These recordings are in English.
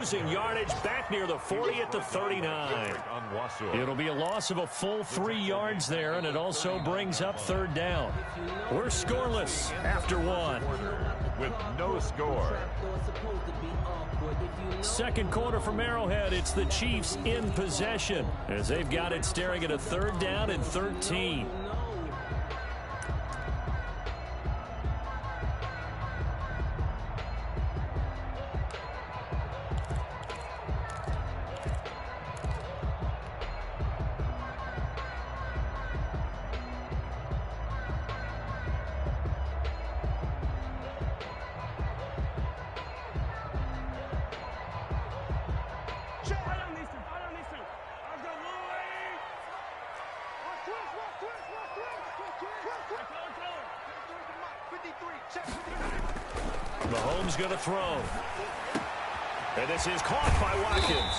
Losing yardage back near the 40 at the 39. It'll be a loss of a full 3 yards there, and it also brings up third down. We're scoreless after 1. With no score. Second quarter from Arrowhead. It's the Chiefs in possession as they've got it staring at a third down and 13. Mahomes going to throw. And this is caught by Watkins.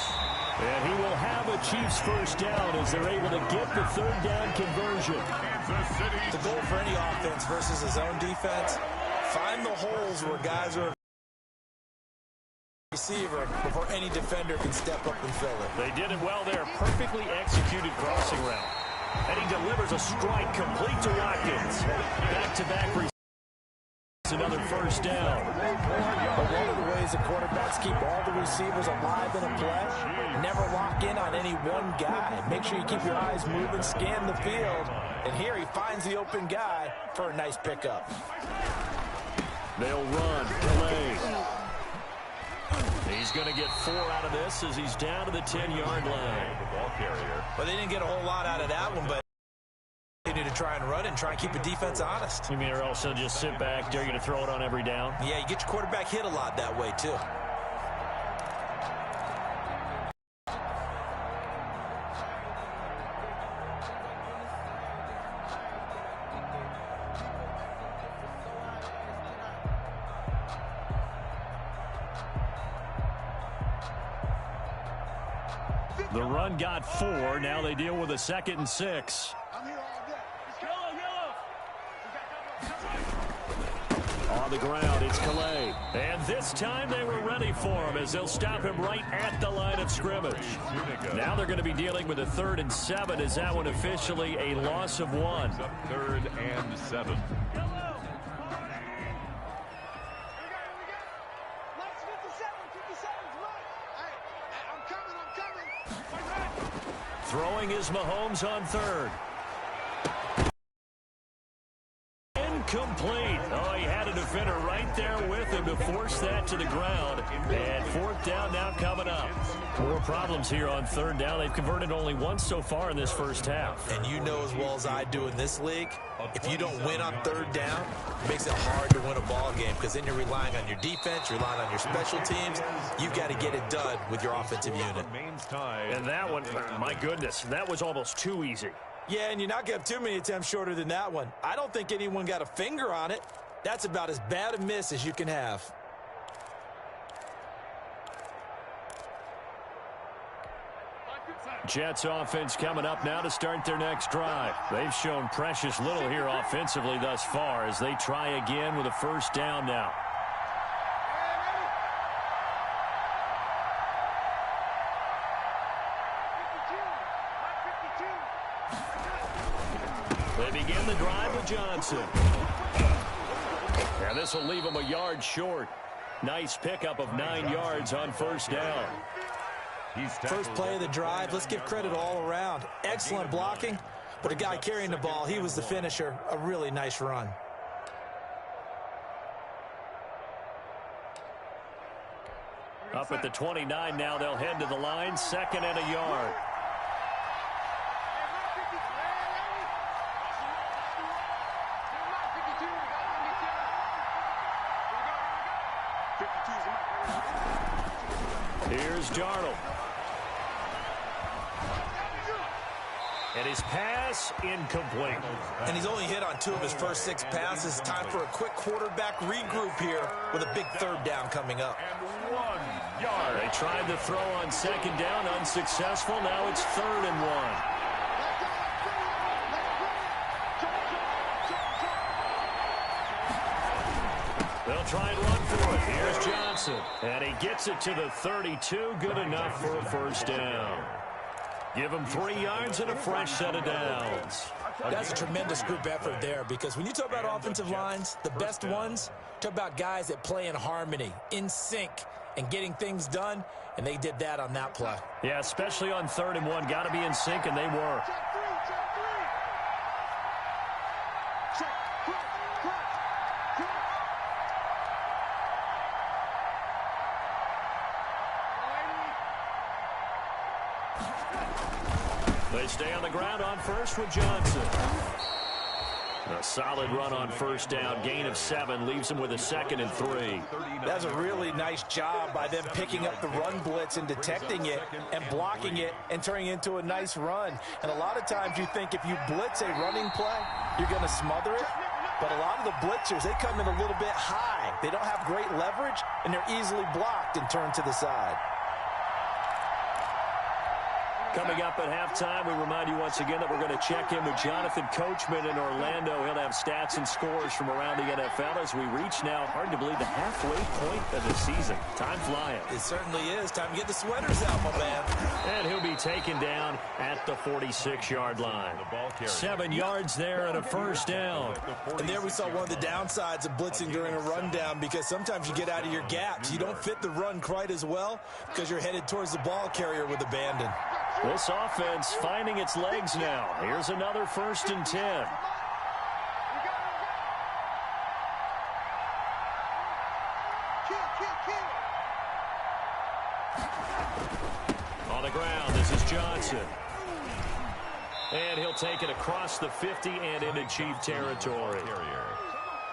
And he will have a Chiefs first down as they're able to get the third down conversion. The goal for any offense versus his own defense, find the holes where guys are receiver before any defender can step up and fill it. They did it well there. Perfectly executed crossing route. And he delivers a strike complete to Watkins. Back-to-back another first down. But one of the ways the quarterbacks keep all the receivers alive in a play, never lock in on any one guy. Make sure you keep your eyes moving, scan the field, and here he finds the open guy for a nice pickup. They'll run. Calais. He's going to get 4 out of this as he's down to the 10-yard line. But they didn't get a whole lot out of that one, but they need to try and run and try and keep the defense honest. You mean or also just sit back, dare you to throw it on every down? Yeah, you get your quarterback hit a lot that way, too. The run got 4. Now they deal with a 2nd and 6. On the ground, it's Calais. And this time they were ready for him as they'll stop him right at the line of scrimmage. Now they're going to be dealing with a 3rd and 7 as that one officially a loss of 1. 3rd and 7. Throwing is Mahomes on 3rd. Incomplete. Oh, he had a defender right there with him to force that to the ground. And 4th down now coming up. More problems here on 3rd down. They've converted only once so far in this first half. And you know as well as I do in this league, if you don't win on 3rd down, it makes it hard to win a ball game because then you're relying on your defense, you're relying on your special teams. You've got to get it done with your offensive unit. And that one, my goodness, that was almost too easy. Yeah, and you're not going to have too many attempts shorter than that one. I don't think anyone got a finger on it. That's about as bad a miss as you can have. Jets offense coming up now to start their next drive. They've shown precious little here offensively thus far as they try again with a first down now. They begin the drive with Johnson. And this will leave him a yard short. Nice pickup of 9 yards on first down. First play of the drive, let's give credit all around. Excellent blocking, but the guy carrying the ball, he was the finisher. A really nice run. Up at the 29 now, they'll head to the line, 2nd and a yard. Here's Darnold. And his pass incomplete. And he's only hit on 2 of his first 6 passes. Time for a quick quarterback regroup here with a big 3rd down coming up. And 1 yard. They tried to throw on 2nd down, unsuccessful. Now it's 3rd and 1. They'll try and run for it. Here's Johnson. And he gets it to the 32. Good enough for a first down. Give him 3 yards and a fresh set of downs. That's a tremendous group effort there, because when you talk about offensive lines, the best ones, talk about guys that play in harmony, in sync, and getting things done, and they did that on that play. Yeah, especially on 3rd and 1. Got to be in sync, and they were. They stay on the ground on first with Johnson. A solid run on first down. Gain of 7 leaves him with a 2nd and 3. That's a really nice job by them picking up the run blitz and detecting it and blocking it and turning it into a nice run. And a lot of times you think if you blitz a running play, you're going to smother it. But a lot of the blitzers, they come in a little bit high. They don't have great leverage, and they're easily blocked and turned to the side. Coming up at halftime, we remind you once again that we're going to check in with Jonathan Coachman in Orlando. He'll have stats and scores from around the NFL as we reach now, hard to believe, the halfway point of the season. Time flying. It certainly is. Time to get the sweaters out, my man. And he'll be taken down at the 46-yard line. 7 yards there and a first down. And there we saw one of the downsides of blitzing during a rundown, because sometimes you get out of your gaps. You don't fit the run quite as well because you're headed towards the ball carrier with abandon. This offense finding its legs now. Here's another 1st and 10. On the ground, this is Johnson. And he'll take it across the 50 and into Chief territory.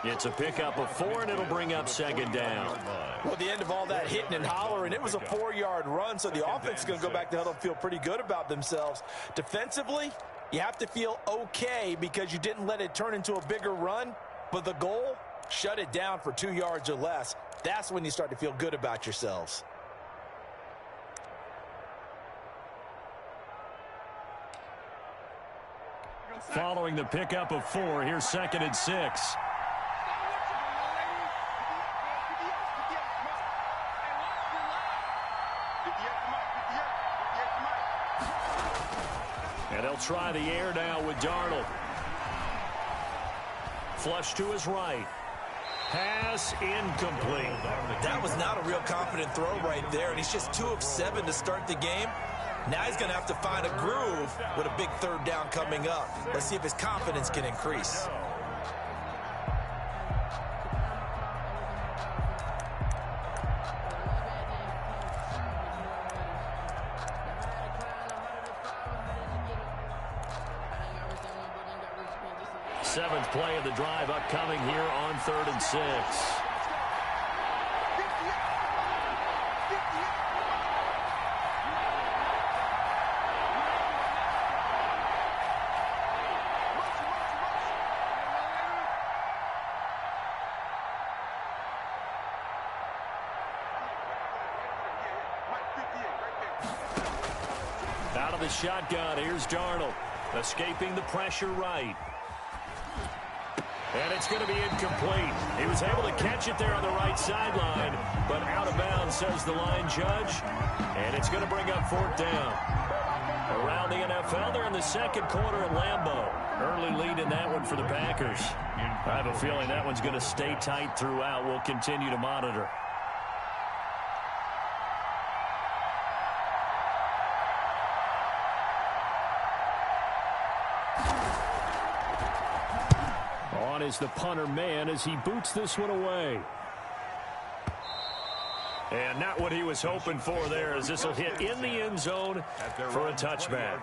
It's a pickup of 4, and it'll bring up 2nd down. Well, at the end of all that hitting and hollering, it was a 4-yard run, so the offense is going to go back to huddle and feel pretty good about themselves. Defensively, you have to feel okay because you didn't let it turn into a bigger run, but the goal, shut it down for 2 yards or less. That's when you start to feel good about yourselves. Following the pickup of 4, here's 2nd and 6. And they'll try the air now with Darnold. Flush to his right. Pass incomplete. That was not a real confident throw right there, and he's just 2 of 7 to start the game. Now he's going to have to find a groove with a big 3rd down coming up. Let's see if his confidence can increase. Seventh play of the drive upcoming here on 3rd and 6. Out of the shotgun, here's Darnold, escaping the pressure right. And it's going to be incomplete. He was able to catch it there on the right sideline, but out of bounds, says the line judge. And it's going to bring up 4th down. Around the NFL, they're in the 2nd quarter at Lambeau. Early lead in that one for the Packers. I have a feeling that one's going to stay tight throughout. We'll continue to monitor. On is the punter man as he boots this one away. And not what he was hoping for there, as this will hit in the end zone for a touchback.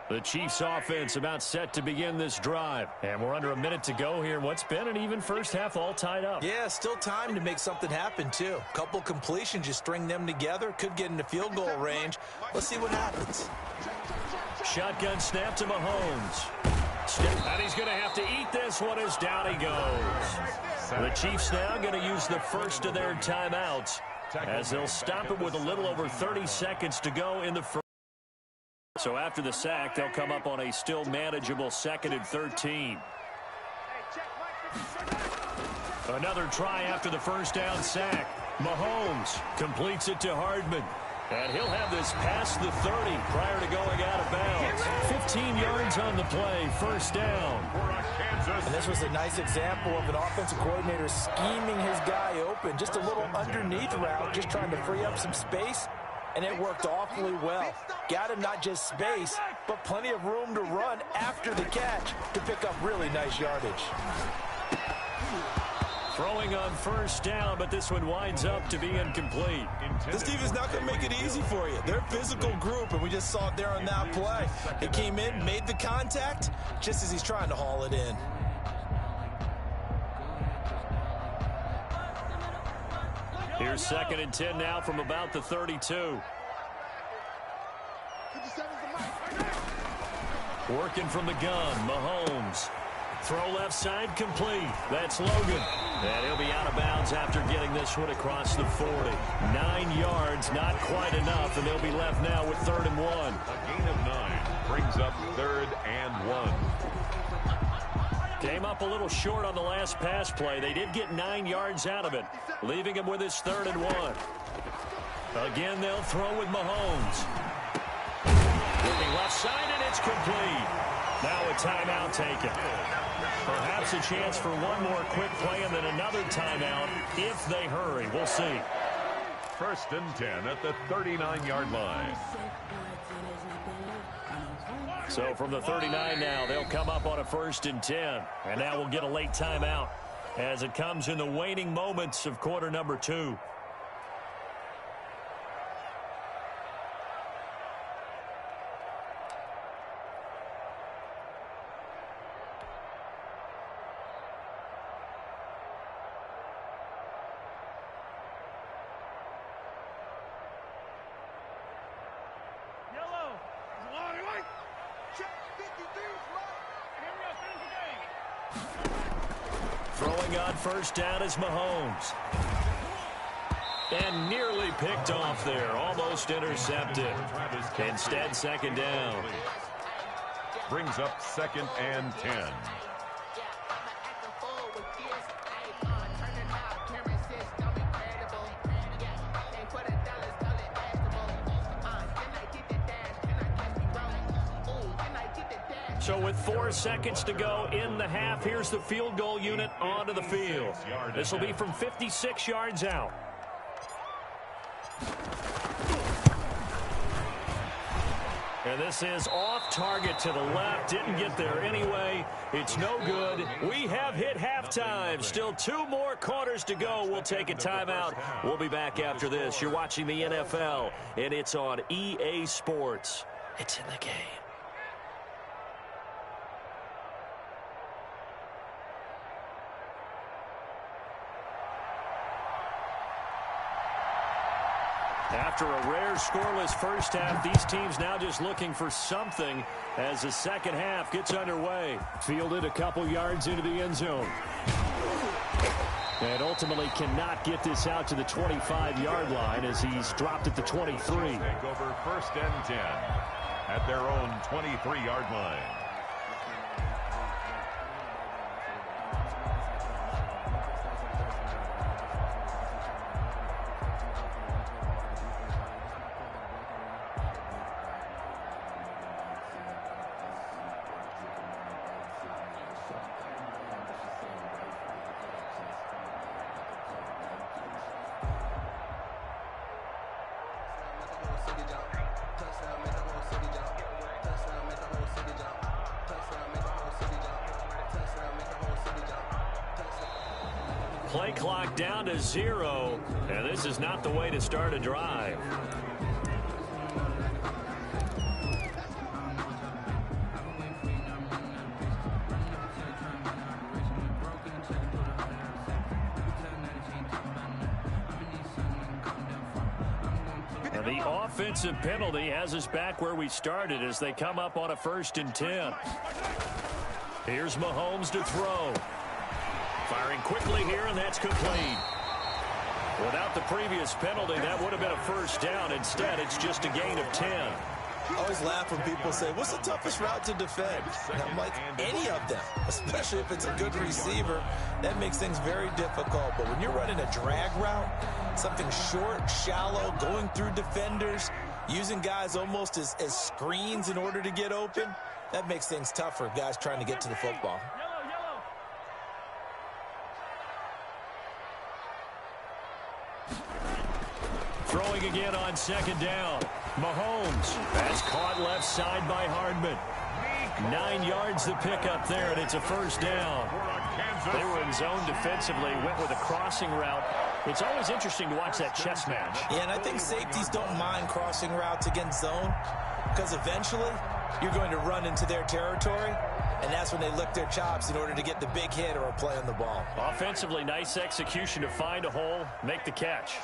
The Chiefs offense about set to begin this drive. And we're under a minute to go here. What's been an even first half, all tied up. Yeah, still time to make something happen, too. Couple completions, you string them together. Could get into field goal range. Let's see what happens. Shotgun snap to Mahomes. And he's going to have to eat this one as down he goes. The Chiefs now going to use the first of their timeouts as they'll stop it with a little over 30 seconds to go in the first. So after the sack, they'll come up on a still manageable 2nd and 13. Another try after the first down sack. Mahomes completes it to Hardman. And he'll have this past the 30 prior to going out of bounds. 15 yards on the play, first down. And this was a nice example of an offensive coordinator scheming his guy open. Just a little underneath route, just trying to free up some space. And it worked awfully well. Got him not just space, but plenty of room to run after the catch to pick up really nice yardage. Throwing on first down, but this one winds up to be incomplete. This defense not going to make it easy for you. They're a physical group, and we just saw it there on that play. He came in, made the contact, just as he's trying to haul it in. Here's 2nd and 10 now from about the 32. Working from the gun, Mahomes. Throw left side complete. That's Logan. And he'll be out of bounds after getting this one across the 40. 9 yards, not quite enough, and they'll be left now with 3rd and 1. A gain of 9 brings up 3rd and 1. Came up a little short on the last pass play. They did get 9 yards out of it, leaving him with his 3rd and 1. Again, they'll throw with Mahomes. Looking left side, and it's complete. Now a timeout taken. Perhaps a chance for one more quick play and then another timeout if they hurry. We'll see. 1st and 10 at the 39-yard line. So from the 39 now, they'll come up on a 1st and 10. And now we'll get a late timeout as it comes in the waning moments of quarter number 2. Throwing on first down is Mahomes. And nearly picked off there. Almost intercepted. Instead, 2nd down. Brings up 2nd and 10. So with 4 seconds to go in the half, here's the field goal unit onto the field. This will be from 56 yards out. And this is off target to the left. Didn't get there anyway. It's no good. We have hit halftime. Still 2 more quarters to go. We'll take a timeout. We'll be back after this. You're watching the NFL, and it's on EA Sports. It's in the game. After a rare scoreless first half, these teams now just looking for something as the second half gets underway. Fielded a couple yards into the end zone. And ultimately cannot get this out to the 25-yard line as he's dropped at the 23. Take over 1st and 10 at their own 23-yard line. Play clock down to 0, and this is not the way to start a drive. And the offensive penalty has us back where we started as they come up on a 1st and 10. Here's Mahomes to throw. Firing quickly here, and that's complete. Without the previous penalty, that would have been a first down. Instead, it's just a gain of 10. I always laugh when people say, what's the toughest route to defend? And I'm like, any of them, especially if it's a good receiver. That makes things very difficult. But when you're running a drag route, something short, shallow, going through defenders, using guys almost as screens in order to get open, that makes things tough for guys trying to get to the football. Throwing again on second down. Mahomes has caught left side by Hardman. 9 yards the pickup there, and it's a first down. They were in zone defensively, went with a crossing route. It's always interesting to watch that chess match. Yeah, and I think safeties don't mind crossing routes against zone because eventually you're going to run into their territory, and that's when they lick their chops in order to get the big hit or a play on the ball. Offensively, nice execution to find a hole, make the catch.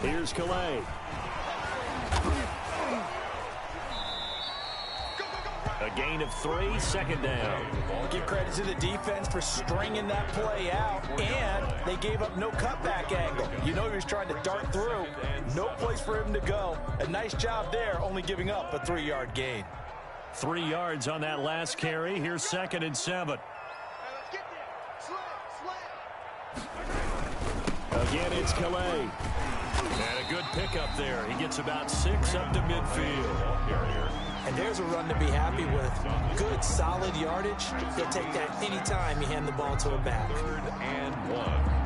Here's Calais. A gain of 3, second down. Give credit to the defense for stringing that play out, and they gave up no cutback angle. You know he was trying to dart through. No place for him to go. A nice job there, only giving up a 3-yard gain. 3 yards on that last carry. Here's 2nd and 7. Again, it's Calais. And a good pickup there. He gets about 6 up to midfield. And there's a run to be happy with. Good, solid yardage. He'll take that anytime you hand the ball to a back. 3rd and 1.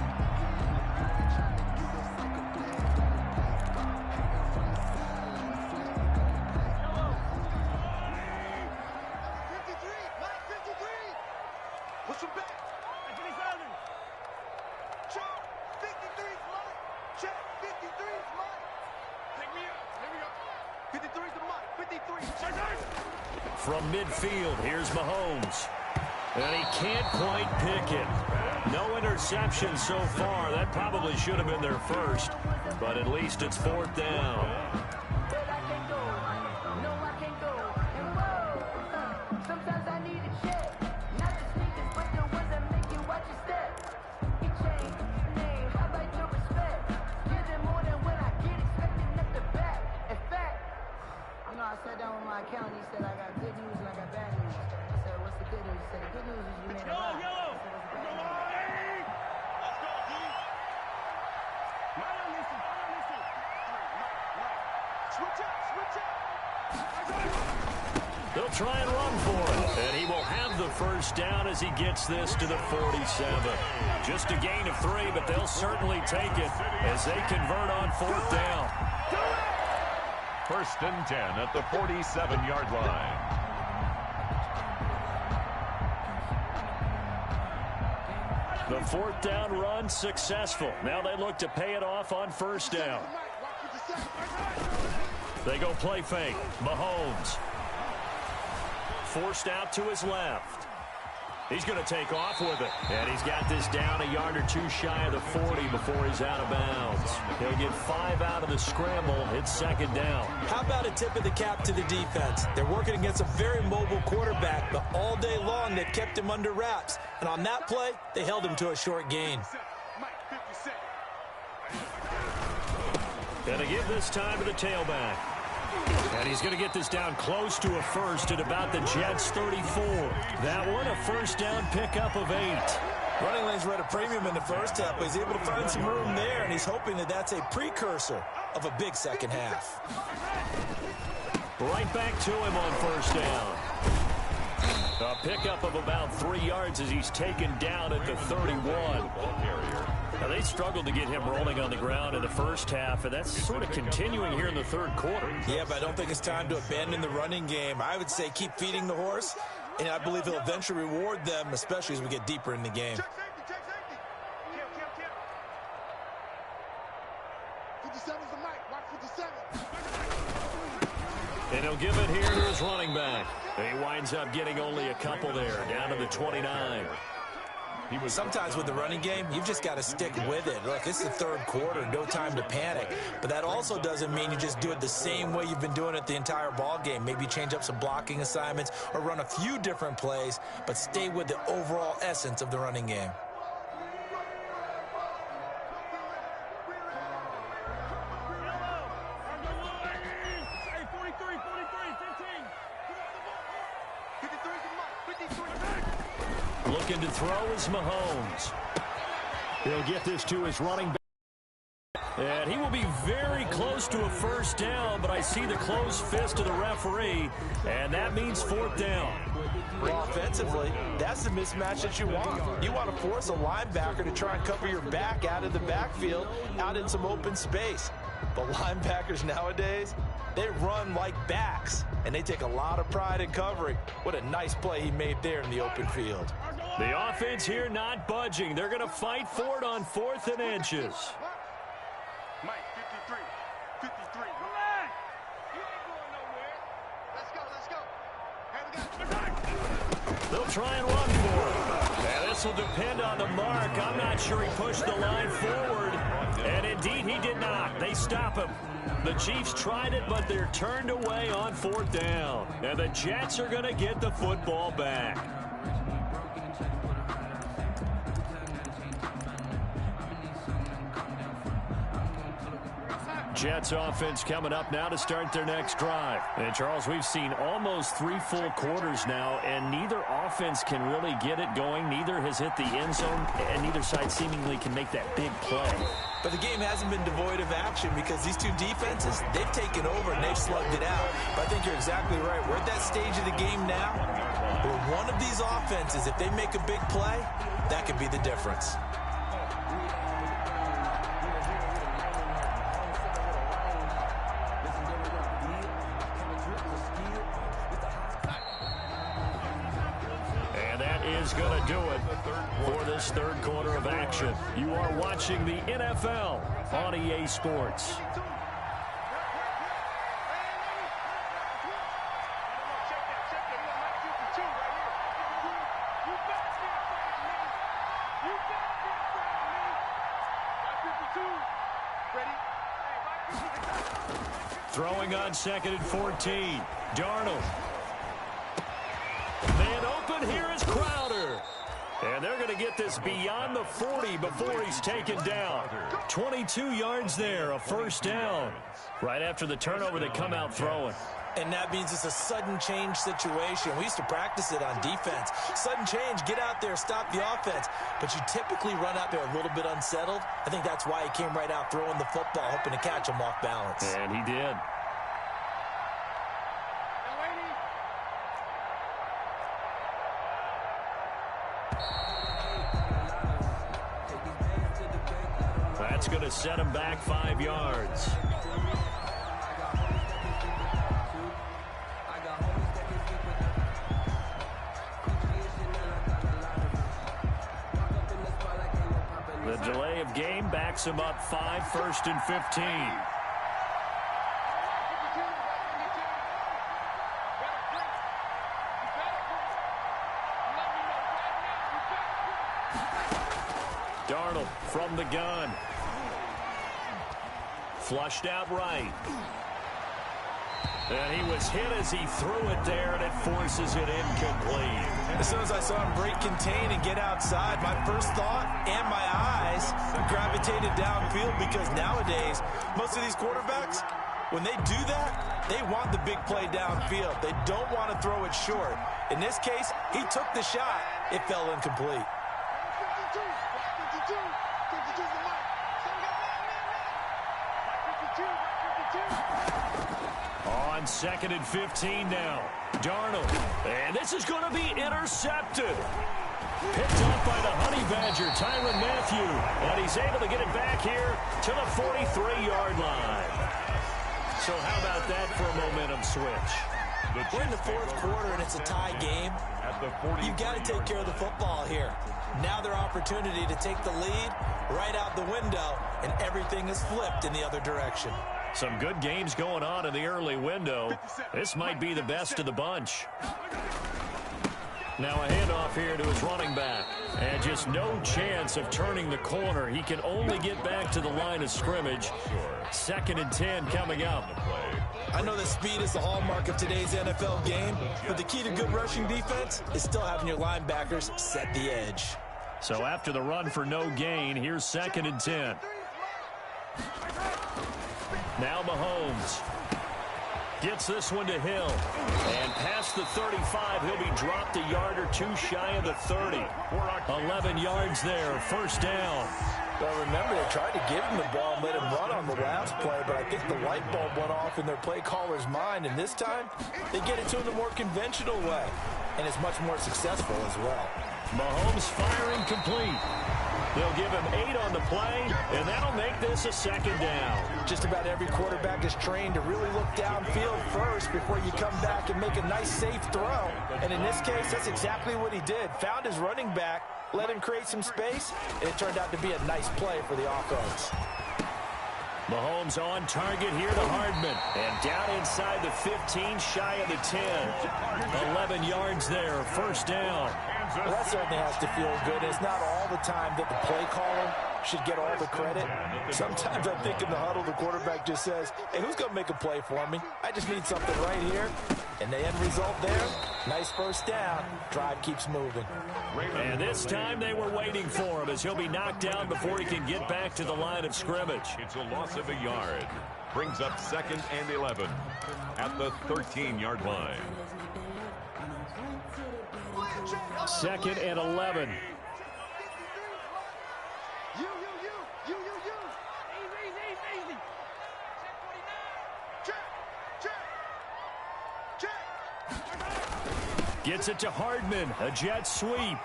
From midfield, here's Mahomes. And he can't quite pick it. No interception so far. That probably should have been their first, but at least it's 4th down. I sat down with my accountant. He said, I got good news and I got bad news. I said, what's the good news? He said, the good news is you made a lot. Yellow! Let's go, D. Switch up. They'll try and run for it. And he will have the first down as he gets this to the 47. Just a gain of 3, but they'll certainly take it as they convert on 4th down. 1st and 10 at the 47-yard line. The 4th down run successful. Now they look to pay it off on 1st down. They go play fake. Mahomes. Forced out to his left. He's going to take off with it. And he's got this down a yard or 2 shy of the 40 before he's out of bounds. He'll get 5 out of the scramble. It's 2nd down. How about a tip of the cap to the defense? They're working against a very mobile quarterback, but all day long they've kept him under wraps. And on that play, they held him to a short gain. Gonna give this time to the tailback. And he's going to get this down close to a first at about the Jets' 34. That one, a first down pickup of 8. Running lanes were at a premium in the first half, but he's able to find some room there, and he's hoping that that's a precursor of a big second half. Right back to him on 1st down. A pickup of about 3 yards as he's taken down at the 31. Now, they struggled to get him rolling on the ground in the first half, and that's sort of continuing here in the 3rd quarter. Yeah, but I don't think it's time to abandon the running game. I would say keep feeding the horse, and I believe he'll eventually reward them, especially as we get deeper in the game. Check safety. 57's the mic. Watch 57. And he'll give it here to his running back. And he winds up getting only a couple there, down to the 29. Sometimes with the running game, you've just got to stick with it. Look, it's the 3rd quarter, no time to panic. But that also doesn't mean you just do it the same way you've been doing it the entire ball game. Maybe change up some blocking assignments or run a few different plays, but stay with the overall essence of the running game. Looking to throw is Mahomes. He'll get this to his running back. And he will be very close to a first down, but I see the closed fist of the referee, and that means fourth down. Well, offensively, that's the mismatch that you want. You want to force a linebacker to try and cover your back out of the backfield, out in some open space. But linebackers nowadays, they run like backs, and they take a lot of pride in covering. What a nice play he made there in the open field. The offense here not budging. They're going to fight for it on 4th and inches. Mike, 53. Come on. You ain't going nowhere. Let's go. They'll try and run for it. And this will depend on the mark. I'm not sure he pushed the line forward. And indeed, he did not. They stop him. The Chiefs tried it, but they're turned away on 4th down. And the Jets are going to get the football back. Jets offense coming up now to start their next drive. And Charles, we've seen almost 3 full quarters now, and neither offense can really get it going. Neither has hit the end zone, and neither side seemingly can make that big play. But the game hasn't been devoid of action because these two defenses, they've taken over and they've slugged it out. But I think you're exactly right. We're at that stage of the game now where one of these offenses, if they make a big play, that could be the difference. Is going to do it for this third quarter of action. You are watching the NFL on EA Sports. Throwing on 2nd and 14. Darnold. Man open, here is Crowder. And they're going to get this beyond the 40 before he's taken down. 22 yards there, a first down. Right after the turnover, they come out throwing. And that means it's a sudden change situation. We used to practice it on defense. Sudden change, get out there, stop the offense. But you typically run out there a little bit unsettled. I think that's why he came right out throwing the football, hoping to catch him off balance. And he did. That's going to set him back 5 yards. The delay of game backs him up 5, 1st and 15. Darnold from the gun. Flushed out right. And he was hit as he threw it there, and it forces it incomplete. As soon as I saw him break contain and get outside, my first thought and my eyes gravitated downfield because nowadays, most of these quarterbacks, when they do that, they want the big play downfield. They don't want to throw it short. In this case, he took the shot. It fell incomplete. On 2nd and 15 now. Darnold. And this is going to be intercepted. Picked up by the Honey Badger, Tyrann Mathieu. And he's able to get it back here to the 43-yard line. So how about that for a momentum switch? We're in the 4th quarter and it's a tie game. You've got to take care of the football here. Now their opportunity to take the lead right out the window, and everything is flipped in the other direction. Some good games going on in the early window. This might be the best of the bunch. Now a handoff here to his running back. And just no chance of turning the corner. He can only get back to the line of scrimmage. 2nd and 10 coming up. I know that speed is the hallmark of today's NFL game, but the key to good rushing defense is still having your linebackers set the edge. So after the run for no gain, here's 2nd and 10. Now Mahomes. Gets this one to Hill. And past the 35, he'll be dropped a yard or two shy of the 30. 11 yards there, first down. Well, remember, they tried to give him the ball and let him run on the last play, but I think the light bulb went off in their play caller's mind, and this time they get it to him the more conventional way, and it's much more successful as well. Mahomes firing complete. They'll give him 8 on the play, and that'll make this a second down. Just about every quarterback is trained to really look downfield first before you come back and make a nice, safe throw. And in this case, that's exactly what he did. Found his running back, let him create some space, and it turned out to be a nice play for the offense. Mahomes on target here to Hardman. And down inside the 15, shy of the 10. 11 yards there, first down. Well, that certainly has to feel good. It's not all the time that the play caller should get all the credit. Sometimes I think in the huddle, the quarterback just says, hey, who's going to make a play for me? I just need something right here. And the end result there, nice first down. Drive keeps moving. And this time they were waiting for him as he'll be knocked down before he can get back to the line of scrimmage. It's a loss of a yard. Brings up 2nd and 11 at the 13-yard line. 2nd and 11. Gets it to Hardman, a jet sweep.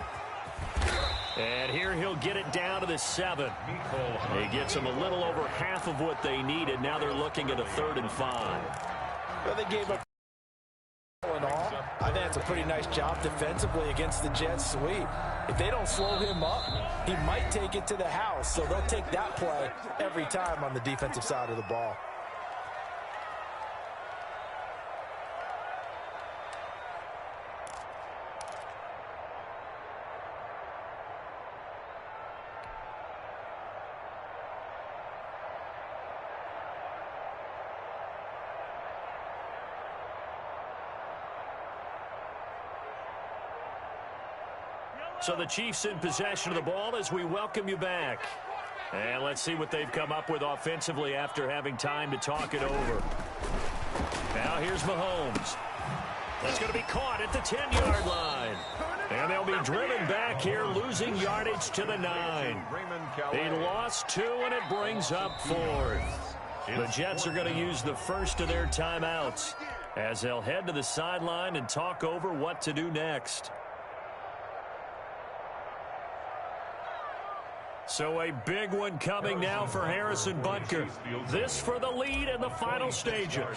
And here he'll get it down to the 7. He gets them a little over half of what they needed. Now they're looking at a 3rd and 5. Well, they gave up and all. I think that's a pretty nice job defensively against the jet sweep. If they don't slow him up, he might take it to the house. So they'll take that play every time on the defensive side of the ball. So the Chiefs in possession of the ball as we welcome you back. And let's see what they've come up with offensively after having time to talk it over. Now here's Mahomes. That's going to be caught at the 10-yard line. And they'll be driven back here, losing yardage to the 9. They lost 2, and it brings up 4th. The Jets are going to use the first of their timeouts as they'll head to the sideline and talk over what to do next. So a big one coming now for Harrison Butker. This for the lead in the final stages.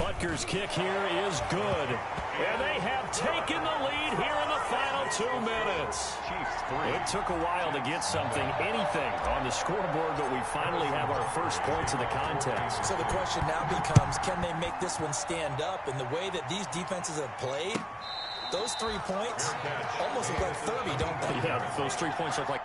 Butker's kick here is good. And they have taken the lead here in the final 2 minutes. It took a while to get anything on the scoreboard, but we finally have our first points of the contest. So the question now becomes, can they make this one stand up? And the way that these defenses have played, those 3 points almost look like 30, don't they? Yeah, those 3 points look like...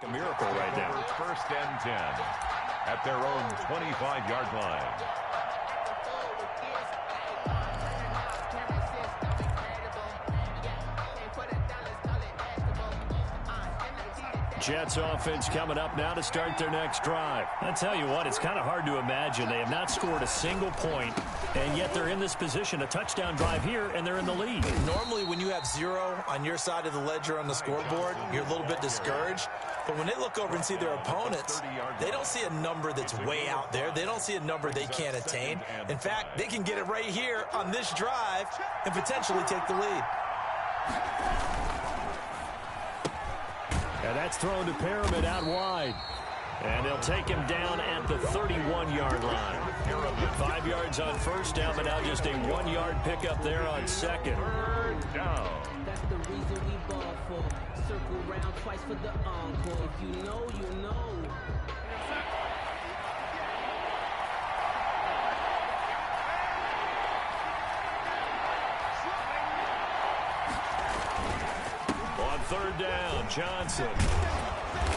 a miracle right now. 1st and 10 at their own 25-yard line. Jets offense coming up now to start their next drive. I tell you what, it's kind of hard to imagine. They have not scored a single point, and yet they're in this position. A touchdown drive here, and they're in the lead. Normally, when you have 0 on your side of the ledger on the scoreboard, you're a little bit discouraged. But when they look over and see their opponents, they don't see a number that's way out there. They don't see a number they can't attain. In fact, they can get it right here on this drive and potentially take the lead. And that's thrown to Pyramid out wide. And they'll take him down at the 31-yard line. 5 yards on first down, but now just a 1-yard pickup there on second. Third down. That's the reason we ball for. Circle round twice for the encore. If you know, you know. On third down, Johnson.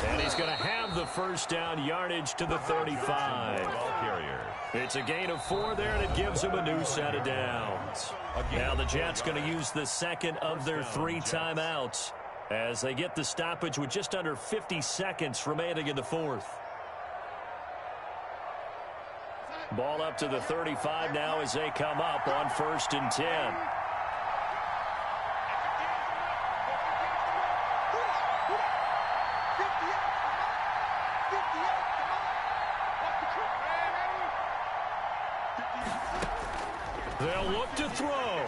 And he's going to have the first down, yardage to the 35. Ball carrier. It's a gain of 4 there, and it gives him a new set of downs. Now the Jets going to use the second of their 3 timeouts as they get the stoppage with just under 50 seconds remaining in the fourth. Ball up to the 35 now as they come up on 1st and 10. They'll look to throw.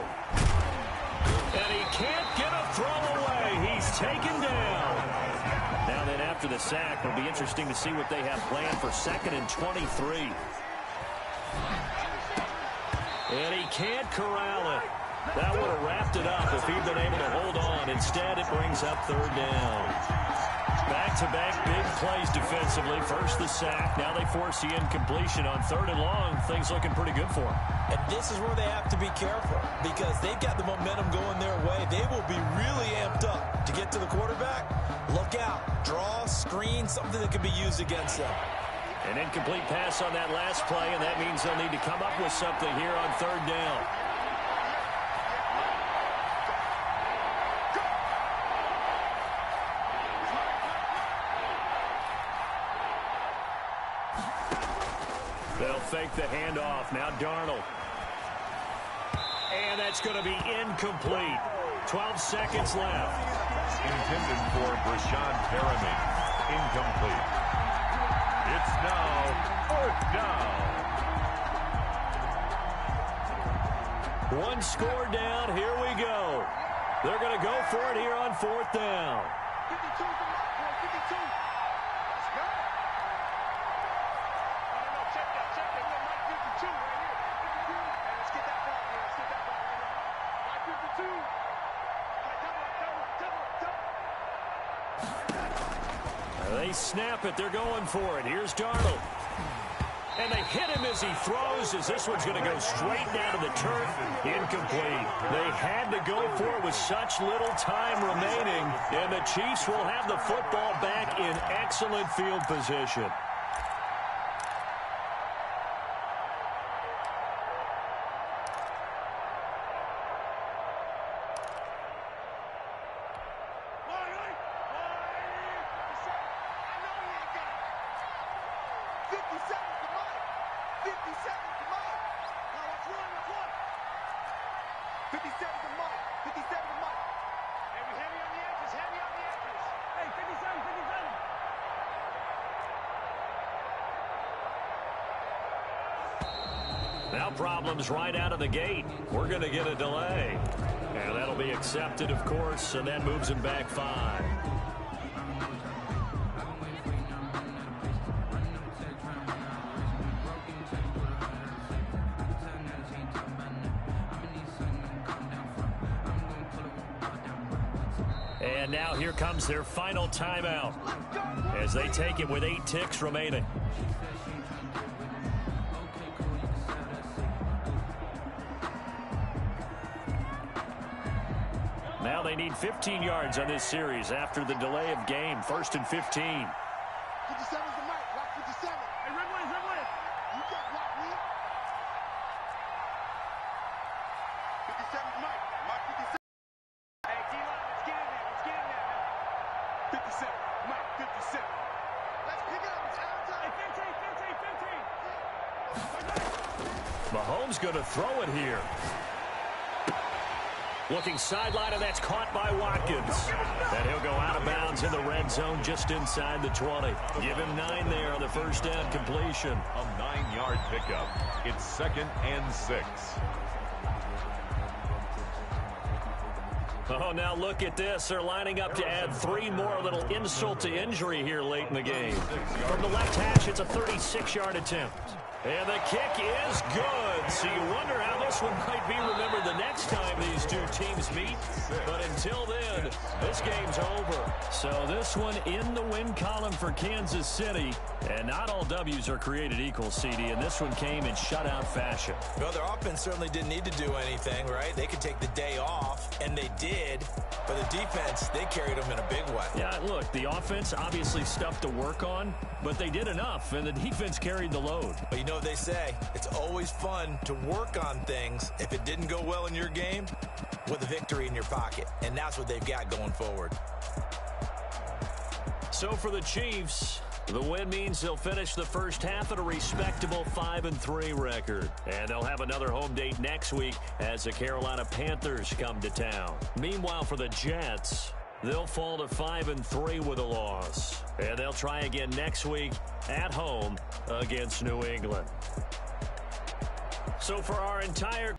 And he can't get a throw away. He's taken down. Now then, after the sack, it'll be interesting to see what they have planned for 2nd and 23. And he can't corral it. That would have wrapped it up if he'd been able to hold on. Instead, it brings up 3rd down. Back-to-back big plays defensively. First the sack. Now they force the incompletion on 3rd and long. Things looking pretty good for them. And this is where they have to be careful because they've got the momentum going their way. They will be really amped up to get to the quarterback. Look out. Draw, screen, something that can be used against them. An incomplete pass on that last play, and that means they'll need to come up with something here on 3rd down. They'll fake the handoff. Now Darnold. And that's going to be incomplete. 12 seconds left. Intended for Brashad Perriman. Incomplete. It's now 4th down. 1 score down. Here we go. They're going to go for it here on 4th down. 52 is the mark, boy. 52. Let's go. No, check that. We got Mike 52 right here. 52. Hey, let's get that ball, man. Let's get that ball right now. Mike 52. They snap it. They're going for it. Here's Darnold. And they hit him as he throws, as this one's going to go straight down to the turf. Incomplete. They had to go for it with such little time remaining, and the Chiefs will have the football back in excellent field position. Now problems right out of the gate. We're going to get a delay. And that'll be accepted, of course, and that moves him back 5. And now here comes their final timeout as they take it with 8 ticks remaining. Now they need 15 yards on this series after the delay of game. 1st and 15. 57's the mic. Lock 57. Hey, Red Wings. You got block me. 57's the mic. Mike 57. Hey, D-Lock, let's get in there. Man. 57. Mike 57. Let's pick it up. It's out of time. Hey, 15. Mahomes going to throw it here. Looking sideline, and that's caught by Watkins. And he'll go out of bounds in the red zone just inside the 20. Give him 9 there on the first down completion. A 9-yard pickup. It's 2nd and 6. Oh, now look at this. They're lining up to add 3 more, a little insult to injury here late in the game. From the left hash, it's a 36-yard attempt. And the kick is good. So you wonder how this one might be remembered the next time these two teams meet. But until then, this game's over. So this one in the win column for Kansas City. And not all W's are created equal, CD. And this one came in shutout fashion. Well, their offense certainly didn't need to do anything, right? They could take the day off, and they did. But the defense, they carried them in a big way. Yeah, look, the offense obviously stuff to work on, but they did enough, and the defense carried the load. But you know what they say, it's always fun to work on things if it didn't go well in your game with a victory in your pocket. And that's what they've got going forward. So for the Chiefs, the win means they'll finish the first half at a respectable 5-3 record. And they'll have another home date next week as the Carolina Panthers come to town. Meanwhile, for the Jets, they'll fall to 5-3 with a loss. And they'll try again next week at home against New England. So for our entire